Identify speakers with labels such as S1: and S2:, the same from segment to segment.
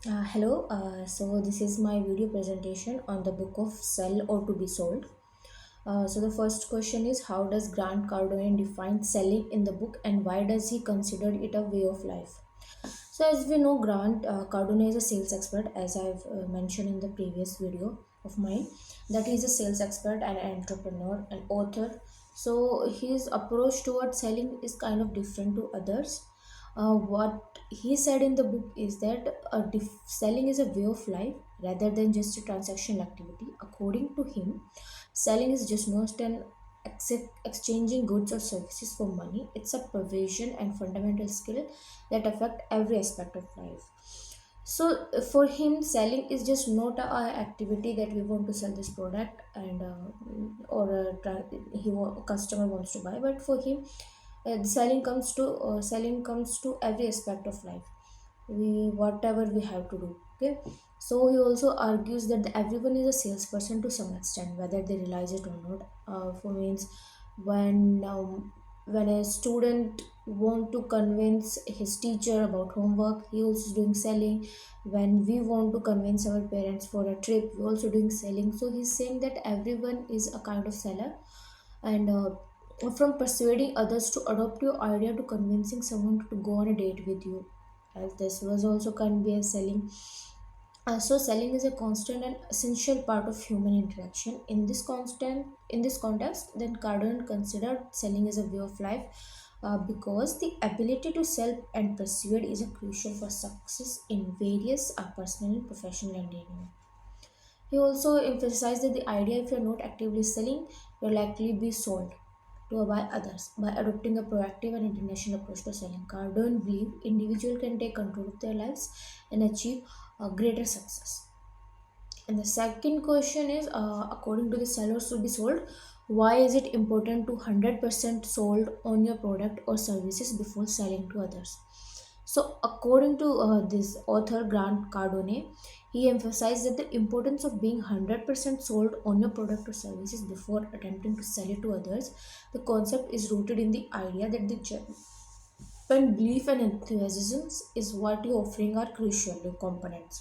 S1: Hello, so this is my video presentation on the book of Sell or to be Sold. So the first question is, how does Grant Cardone define selling in the book, and why does he consider it a way of life? So as we know, Grant Cardone is a sales expert, as I've mentioned in the previous video of mine, that he's a sales expert and an entrepreneur, an author. So his approach towards selling is kind of different to others. What he said in the book is that selling is a way of life rather than just a transactional activity. According to him, selling is just not an exchanging goods or services for money. It's a provision and fundamental skill that affect every aspect of life. So for him, selling is just not a activity that we want to sell this product and or customer wants to buy, but for him, the selling comes to every aspect of life. We whatever we have to do. Okay, so he also argues that everyone is a salesperson to some extent, whether they realize it or not. For means when a student want to convince his teacher about homework, he also is doing selling. When we want to convince our parents for a trip, we also doing selling. So he's saying that everyone is a kind of seller, and from persuading others to adopt your idea to convincing someone to go on a date with you, as this was also can be a selling. So selling is a constant and essential part of human interaction. In this context, then Cardone considered selling as a way of life, because the ability to sell and persuade is a crucial for success in various personal, professional, and dating. He also emphasized that the idea, if you're not actively selling, you'll likely be sold to by others. By adopting a proactive and international approach to selling, Cardone believe individuals can take control of their lives and achieve a greater success. And the second question is, according to the sellers to be sold, why is it important to 100% sold on your product or services before selling to others? So, according to this author Grant Cardone, he emphasized that the importance of being 100% sold on your product or services before attempting to sell it to others. The concept is rooted in the idea that the genuine belief and enthusiasm is what you're offering are crucial components.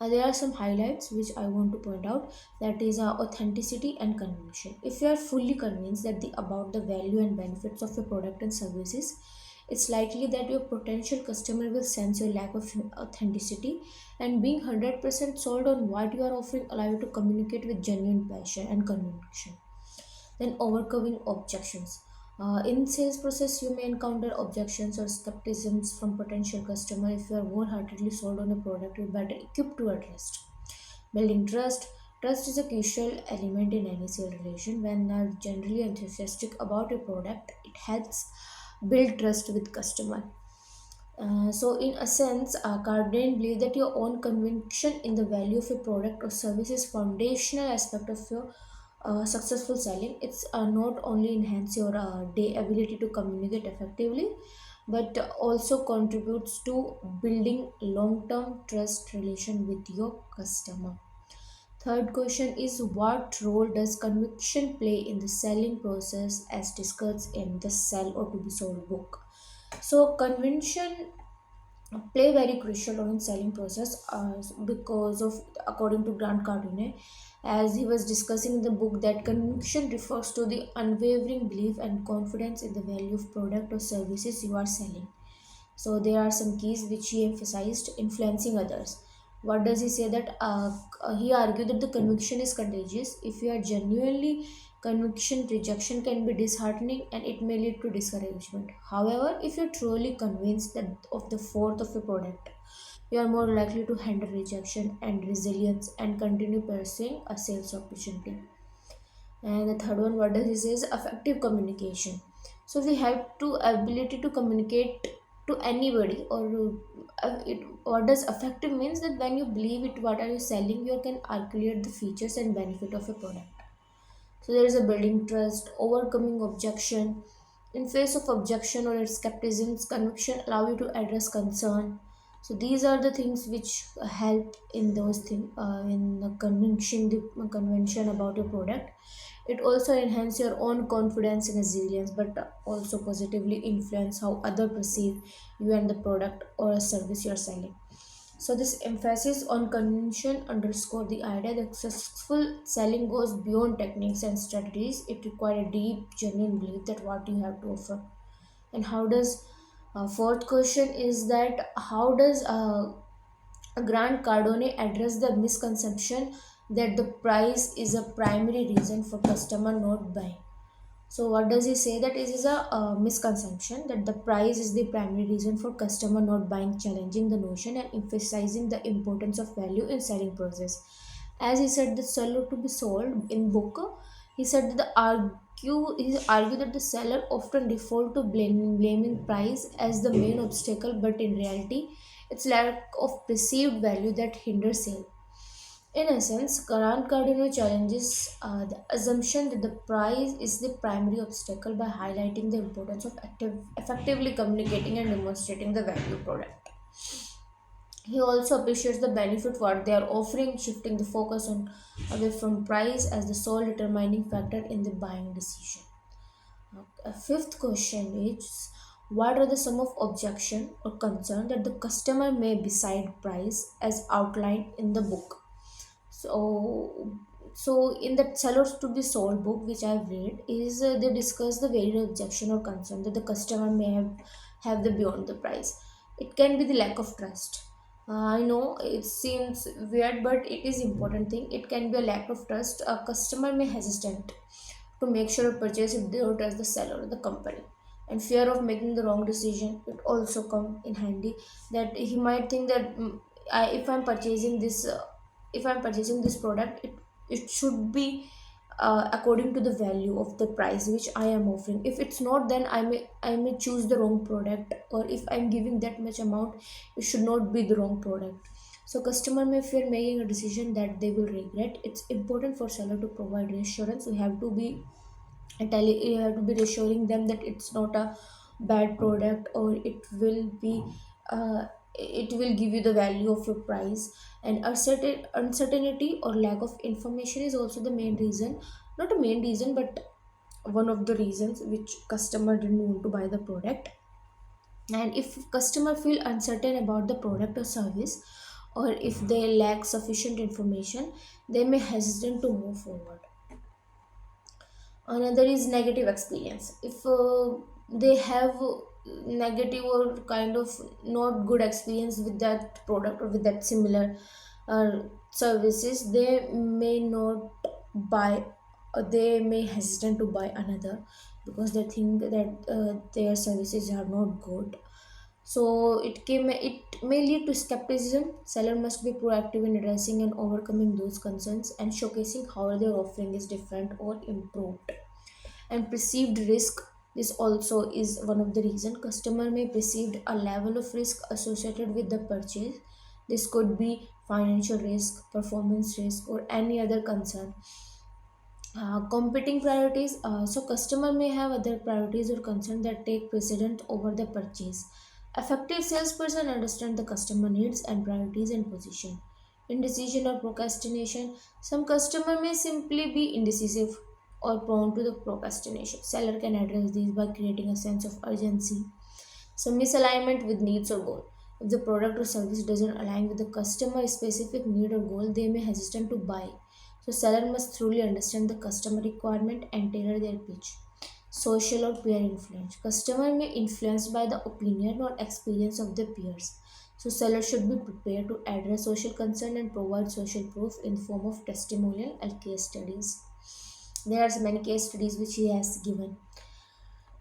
S1: There are some highlights which I want to point out, that is authenticity and conviction. If you are fully convinced about the value and benefits of your product and services, it's likely that your potential customer will sense your lack of authenticity, and being 100% sold on what you are offering allow you to communicate with genuine passion and conviction. Then overcoming objections. In sales process, you may encounter objections or skepticisms from potential customer. If you are wholeheartedly sold on a product, you're better equipped to address. Building trust. Trust is a crucial element in any sales relation. When you are generally enthusiastic about your product, it helps build trust with customer. So, in a sense, Cardin believe that your own conviction in the value of your product or service is foundational aspect of your successful selling. It's not only enhance your day ability to communicate effectively, but also contributes to building long-term trust relation with your customer. Third question is, what role does conviction play in the selling process as discussed in the Sell or to be Sold book? So convention play very crucial role in selling process, because of, according to Grant Cardone, as he was discussing in the book, that conviction refers to the unwavering belief and confidence in the value of product or services you are selling. So there are some keys which he emphasized: influencing others. What does he say? That he argued that the conviction is contagious. If you are genuinely conviction, rejection can be disheartening and it may lead to discouragement. However, if you're truly convinced that of the worth of a product, you are more likely to handle rejection and resilience and continue pursuing a sales opportunity. And the third one, what does he say, is effective communication. So we have to ability to communicate to anybody, or what does effective means, that when you believe it what are you selling, you can articulate the features and benefit of a product. So there is a building trust, overcoming objection. In face of objection or skepticism, conviction allow you to address concern. So these are the things which help in those things, in the convention about your product. It also enhance your own confidence and resilience, but also positively influence how other perceive you and the product or service you're selling. So this emphasis on convention underscore the idea that successful selling goes beyond techniques and strategies. It requires a deep, genuine belief that what you have to offer. And how does fourth question is that how does Grant Cardone address the misconception that the price is a primary reason for customer not buying? So what does he say? That it is a misconception that the price is the primary reason for customer not buying, challenging the notion and emphasizing the importance of value in selling process. As he said, the seller to be sold in book, he said that he argued that the seller often default to blaming price as the main obstacle, but in reality, it's lack of perceived value that hinders sale. In essence, Grant Cardino challenges the assumption that the price is the primary obstacle by highlighting the importance of effectively communicating and demonstrating the value product. He also appreciates the benefit what they are offering, shifting the focus on away from price as the sole determining factor in the buying decision. A fifth question is what are the sum of objection or concern that the customer may beside price as outlined in the book? So in that sellers to be sold book which I've read is they discuss the very objection or concern that the customer may have the beyond the price. It can be the lack of trust. I know it seems weird, but it is important thing. It can be a lack of trust. A customer may hesitant to make sure a purchase if they don't trust the seller or the company, and fear of making the wrong decision. It also come in handy that he might think that if I'm purchasing this product, it should be according to the value of the price which I am offering. If it's not, then I may choose the wrong product, or if I'm giving that much amount, it should not be the wrong product. So customer may fear making a decision that they will regret. It's important for seller to provide reassurance. We have to be you have to be reassuring them that it's not a bad product, or it will give you the value of your price. And uncertainty or lack of information is also the main reason, not a main reason, but one of the reasons which customer didn't want to buy the product. And if customer feel uncertain about the product or service, or if they lack sufficient information, they may hesitate to move forward. Another is negative experience. If they have negative or kind of not good experience with that product or with that similar services, they may not buy, or they may hesitant to buy another because they think that their services are not good. So it may lead to skepticism. Seller must be proactive in addressing and overcoming those concerns and showcasing how their offering is different or improved. And perceived risk, this also is one of the reason customer may perceive a level of risk associated with the purchase. This could be financial risk, performance risk, or any other concern. Competing priorities, so customer may have other priorities or concern that take precedent over the purchase. Effective salesperson understand the customer needs and priorities and position. Indecision or procrastination, some customer may simply be indecisive or prone to the procrastination. Seller can address these by creating a sense of urgency. So misalignment with needs or goal, if the product or service doesn't align with the customer specific need or goal, they may hesitate to buy. So seller must truly understand the customer requirement and tailor their pitch. Social or peer influence, customer may influenced by the opinion or experience of their peers. So seller should be prepared to address social concern and provide social proof in the form of testimonial and case studies. There are many case studies which he has given.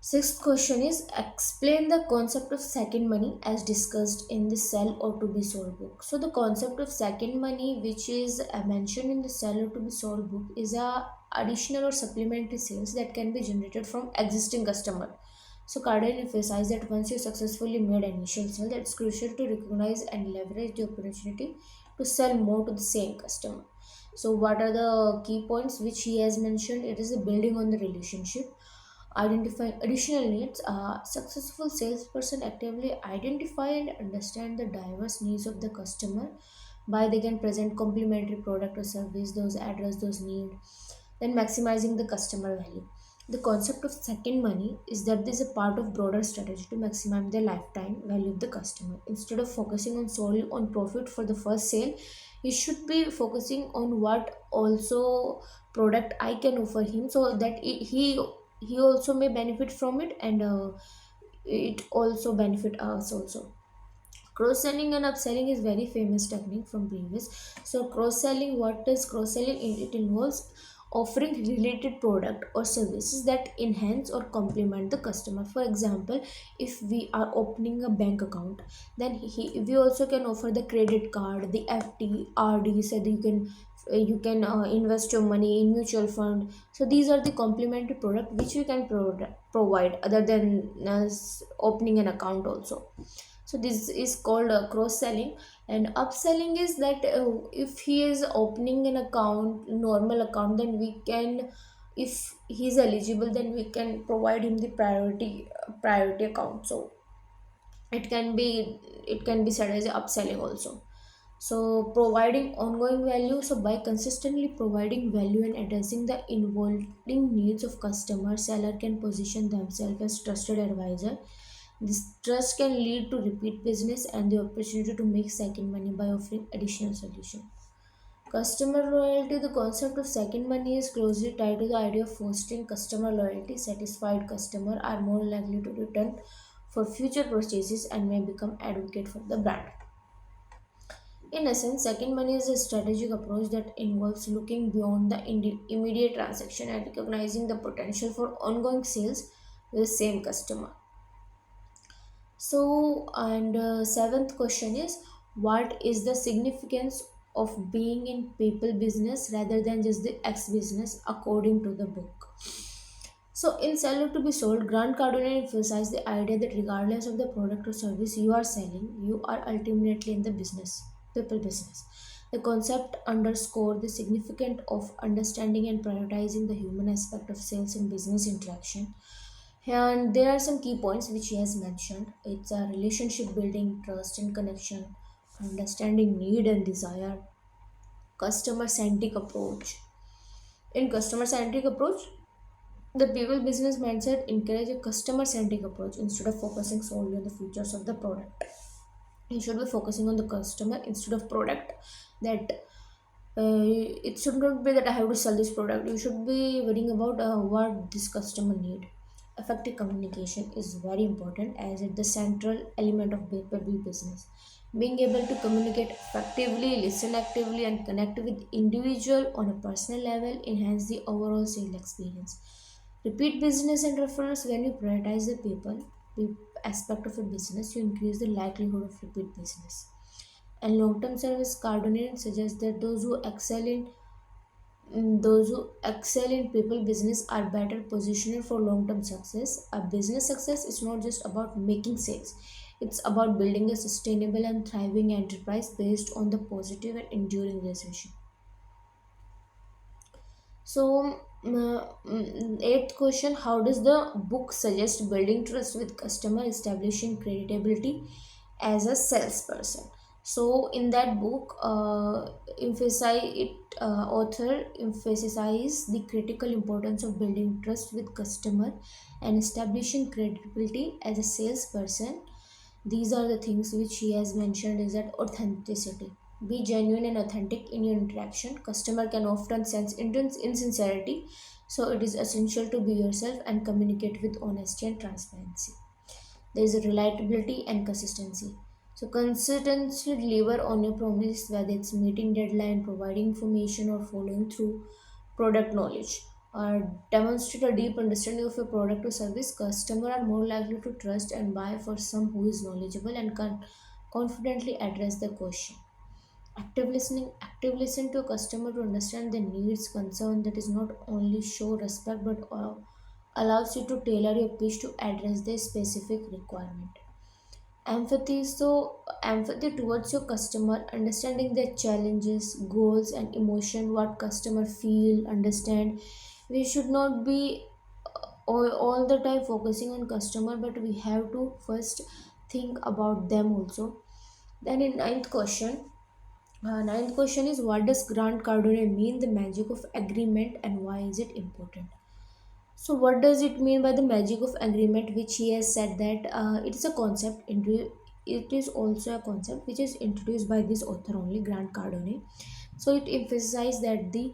S1: Sixth question is explain the concept of second money as discussed in the sell or to be sold book. So the concept of second money, which is mentioned in the sell or to be sold book, is a additional or supplementary sales that can be generated from existing customer. So Cardin emphasized that once you successfully made an initial sale, it's crucial to recognize and leverage the opportunity to sell more to the same customer. So what are the key points which he has mentioned? It is a building on the relationship, identifying additional needs. A successful salesperson actively identify and understand the diverse needs of the customer by they can present complementary product or service those address those needs, then maximizing the customer value. The concept of second money is that this is a part of broader strategy to maximize the lifetime value of the customer. Instead of focusing on solely on profit for the first sale, you should be focusing on what also product I can offer him, so that he also may benefit from it, and it also benefit us also. Cross selling and upselling is very famous technique from previous. So cross selling, what is cross selling? It involves offering related product or services that enhance or complement the customer. For example, if we are opening a bank account, then we also can offer the credit card, the FD, RD, so that you can invest your money in mutual fund. So these are the complementary product which we can provide other than opening an account also. So this is called cross selling. And upselling is that if he is opening an account, normal account, then we can, if he is eligible, then we can provide him the priority account. So it can be said as upselling also. So providing ongoing value, so by consistently providing value and addressing the evolving needs of customers, seller can position themselves as trusted advisor. This trust can lead to repeat business and the opportunity to make second money by offering additional solution. Customer loyalty, the concept of second money is closely tied to the idea of fostering customer loyalty. Satisfied customers are more likely to return for future purchases and may become advocate for the brand. In essence, second money is a strategic approach that involves looking beyond the immediate transaction and recognizing the potential for ongoing sales with the same customer. So, and seventh question is, what is the significance of being in people business rather than just the X business according to the book? So, in Sell to be Sold, Grant Cardone emphasized the idea that regardless of the product or service you are selling, you are ultimately in the business, people business. The concept underscored the significance of understanding and prioritizing the human aspect of sales and business interaction. And there are some key points which he has mentioned. It's a relationship building, trust and connection, understanding need and desire, customer centric approach. In customer centric approach, the people business mindset encourage a customer centric approach instead of focusing solely on the features of the product. You should be focusing on the customer instead of product. That it should not be that I have to sell this product. You should be worrying about what this customer need. Effective communication is very important as it's the central element of people business. Being able to communicate effectively, listen actively, and connect with individual on a personal level enhance the overall sales experience. Repeat business and referrals, when you prioritize the aspect of a business, you increase the likelihood of repeat business. And long-term service coordinator suggests that those who excel in people business are better positioned for long-term success. A business success is not just about making sales; it's about building a sustainable and thriving enterprise based on the positive and enduring relationship. So, eighth question: how does the book suggest building trust with customer, establishing credibility as a salesperson? So, in that book, author emphasizes the critical importance of building trust with customer and establishing credibility as a salesperson. These are the things which he has mentioned is that authenticity. Be genuine and authentic in your interaction. Customer can often sense insincerity, so it is essential to be yourself and communicate with honesty and transparency. There is a reliability and consistency. So consistency deliver on your promise, whether it's meeting deadline, providing information, or following through product knowledge. Demonstrate a deep understanding of your product or service. Customers are more likely to trust and buy for some who is knowledgeable and can confidently address the question. Active listen to a customer to understand their needs, concern, that is not only show respect but allows you to tailor your pitch to address their specific requirement. Empathy, so empathy towards your customer, understanding their challenges, goals and emotion, what customer feel, understand. We should not be all the time focusing on customer, but we have to first think about them also. Then in ninth question is, what does Grant Cardone mean the magic of agreement and why is it important? So what does it mean by the magic of agreement, which he has said that it is a concept it is also a concept which is introduced by this author only, Grant Cardone. So it emphasizes that the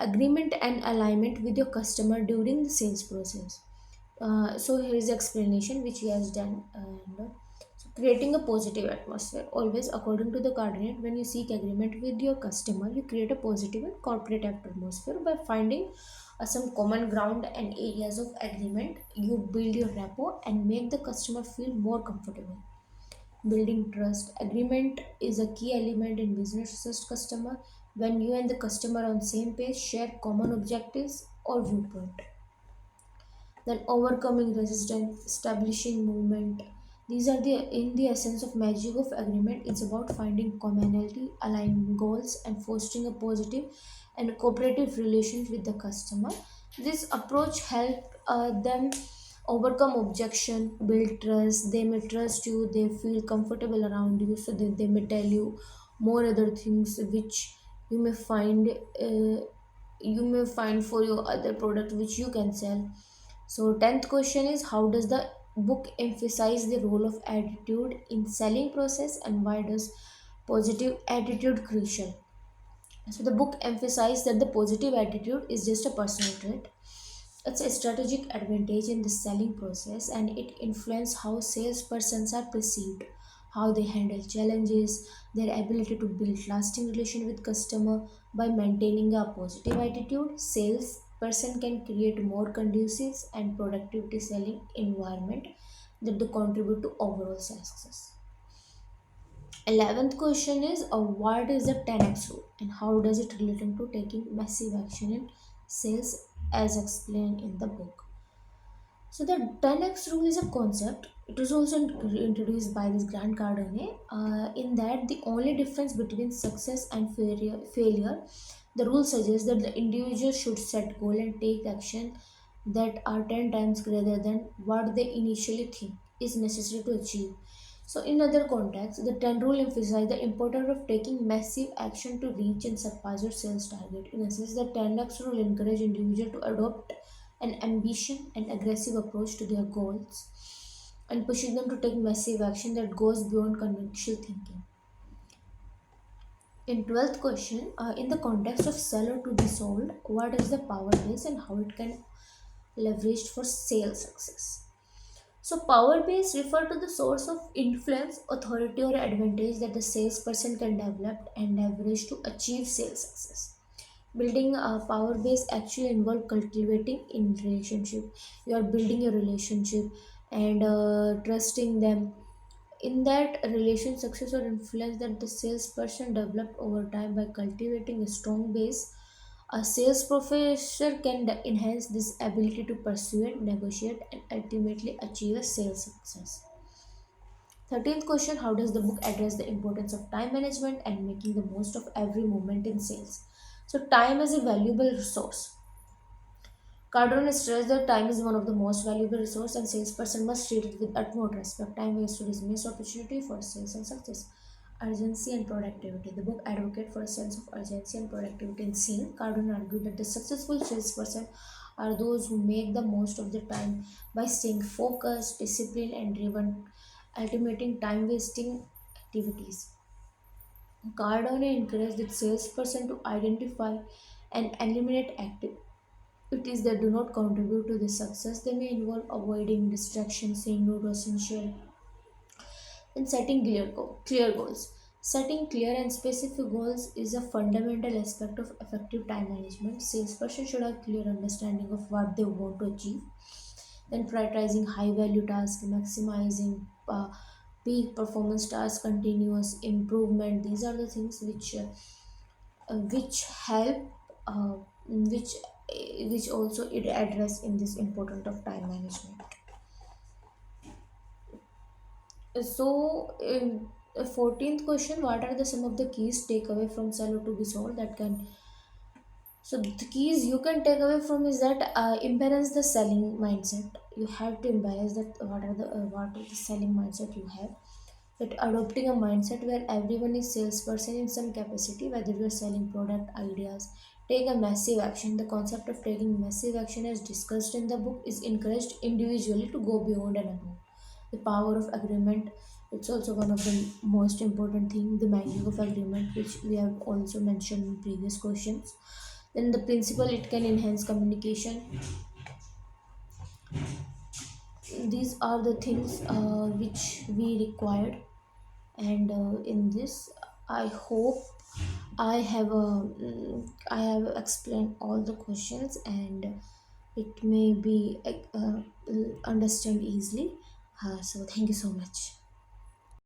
S1: agreement and alignment with your customer during the sales process. So here is the explanation which he has done. So creating a positive atmosphere. Always, according to the coordinate, when you seek agreement with your customer, you create a positive and corporate atmosphere by finding some common ground and areas of agreement. You build your rapport and make the customer feel more comfortable. Building trust. Agreement is a key element in business trust customer. When you and the customer on same page, share common objectives or viewpoint. Then overcoming resistance, establishing movement. These are the in the essence of magic of agreement. It's about finding commonality, aligning goals, and fostering a positive and cooperative relations with the customer. This approach help them overcome objection, build trust. They may trust you, they feel comfortable around you, so that they may tell you more other things which you may find for your other product which you can sell. So 10th question is, how does the book emphasize the role of attitude in selling process, and why does positive attitude crucial? So the book emphasizes that the positive attitude is just a personal trait. It's a strategic advantage in the selling process, and it influences how salespersons are perceived, how they handle challenges, their ability to build lasting relation with customer. By maintaining a positive attitude, salesperson can create more conducive and productivity selling environment that they contribute to overall success. 11th question is, what is the 10x rule and how does it relate to taking massive action in sales as explained in the book? So the 10x rule is a concept. It was also introduced by this Grant Cardone. In that, the only difference between success and failure, the rule suggests that the individual should set goal and take action that are 10 times greater than what they initially think is necessary to achieve. So, in other contexts, the 10 rule emphasizes the importance of taking massive action to reach and surpass your sales target. In essence, the 10x rule encourages individuals to adopt an ambition and aggressive approach to their goals and pushing them to take massive action that goes beyond conventional thinking. In 12th question, in the context of seller to be sold, what is the power base and how it can leveraged for sales success? So, power base refer to the source of influence, authority, or advantage that the salesperson can develop and leverage to achieve sales success. Building a power base actually involve cultivating in relationship. You are building a relationship and trusting them. In that relation, success or influence that the salesperson developed over time by cultivating a strong base, a sales professor can enhance this ability to persuade, negotiate, and ultimately achieve a sales success. 13th question, how does the book address the importance of time management and making the most of every moment in sales? So, time is a valuable resource. Cardone stressed that time is one of the most valuable resources and salesperson must treat it with utmost respect. Time wasted is missed opportunity for sales and success. Urgency and productivity. The book advocates for a sense of urgency and productivity in sales. Cardone argued that the successful salesperson are those who make the most of their time by staying focused, disciplined, and driven, ultimating time wasting activities. Cardone encouraged the salesperson to identify and eliminate activities that do not contribute to the success. They may involve avoiding distractions, saying no to essential, and setting clear goals. Setting clear and specific goals is a fundamental aspect of effective time management. Salesperson should have clear understanding of what they want to achieve. Then prioritizing high value tasks, maximizing peak performance tasks, continuous improvement. These are the things which help, which which also it address in this important of time management. So, in the 14th question, what are the some of the keys takeaway from sell to be sold that can, so the keys you can take away from is that imbalance the selling mindset. You have to imbalance that what are the selling mindset you have. that adopting a mindset where everyone is salesperson in some capacity, whether you are selling product ideas, take a massive action. The concept of taking massive action as discussed in the book is encouraged individually to go beyond and above. The power of agreement, it's also one of the most important thing, the meaning of agreement, which we have also mentioned in previous questions. Then the principle, it can enhance communication. These are the things which we required, and in this I hope I have explained all the questions, and it may be understand easily. So thank you so much.